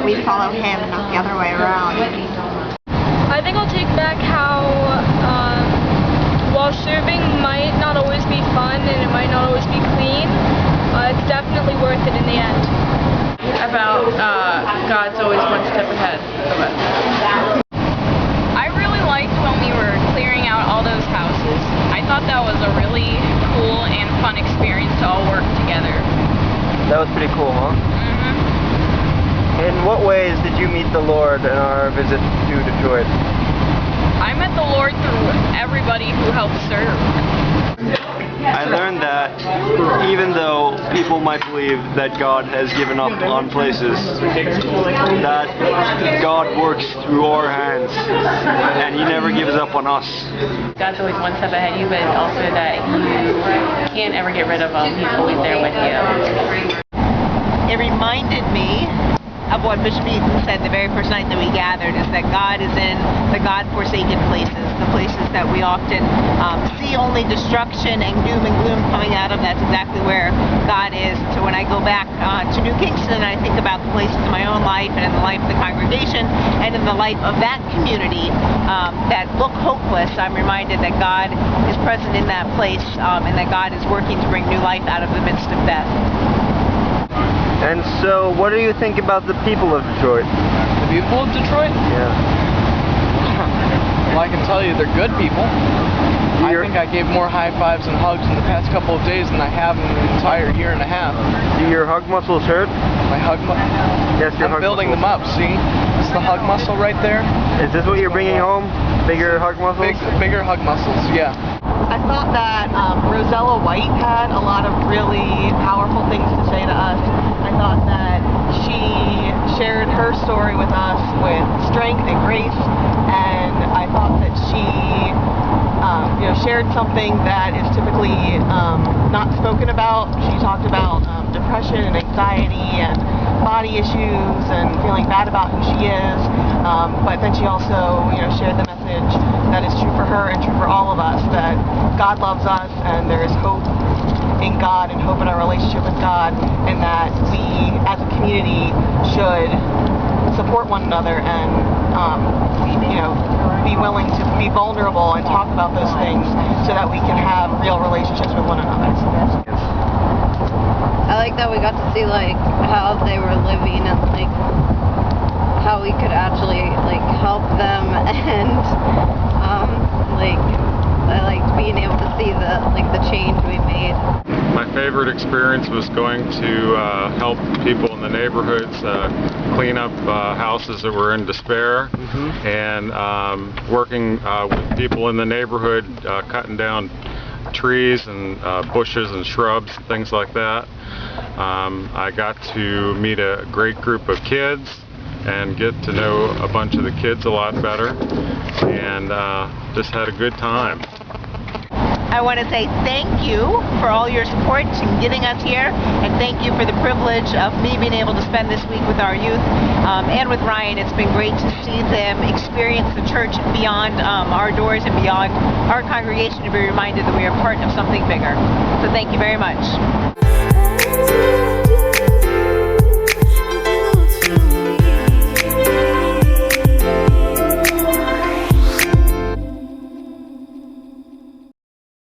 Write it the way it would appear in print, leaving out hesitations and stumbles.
we follow him, not the other way around. I think I'll take back how while serving might not always be fun and it might not always be clean, it's definitely worth it in the end. About God's always one step ahead of us. I really liked when we were clearing out all those houses. I thought that was a really cool and fun experience to all work together. That was pretty cool, huh? Mm-hmm. In what ways did you meet the Lord in our visit to Detroit? I met the Lord through everybody who helped serve. I learned that even though people might believe that God has given up on places, that God works through our hands and He never gives up on us. God's always one step ahead of you, but also that you can't ever get rid of Him. He's always there with you. It reminded me of what Bishop Eaton said the very first night that we gathered, is that God is in the God-forsaken places, the places that we often see only destruction and doom and gloom coming out of. That's exactly where God is. So when I go back to New Kingston, I think about the places in my own life and in the life of the congregation and in the life of that community that look hopeless. I'm reminded that God is present in that place and that God is working to bring new life out of the midst of death. And so, what do you think about the people of Detroit? The people of Detroit? Yeah. Well, I can tell you they're good people. I think I gave more high fives and hugs in the past couple of days than I have in an entire year and a half. Do your hug muscles hurt? My hug muscles? Yes, your I'm hug building muscles. them up, see? It's the hug muscle right there. Is this what you're bringing home? Bigger hug muscles? Bigger hug muscles, yeah. I thought that Rosella White had a lot of really powerful things to say to us. I thought that she shared her story with us with strength and grace, and I thought that she shared something that is typically not spoken about. She talked about depression and anxiety and body issues and feeling bad about who she is, but then she also shared the message that is true for her and true for all of us, that God loves us and there is hope in God and hope in our relationship with God, and that we as a community should support one another and be willing to be vulnerable and talk about those things so that we can have real relationships with one another. I like that we got to see how they were living and how we could actually help them, and I liked being able to see the change we made. My favorite experience was going to help people in the neighborhoods clean up houses that were in despair, and working with people in the neighborhood, cutting down trees and bushes and shrubs and things like that. I got to meet a great group of kids and get to know a bunch of the kids a lot better, and just had a good time. I want to say thank you for all your support in getting us here, and thank you for the privilege of me being able to spend this week with our youth and with Ryan. It's been great to see them experience the church beyond our doors and beyond our congregation, to be reminded that we are part of something bigger. So thank you very much.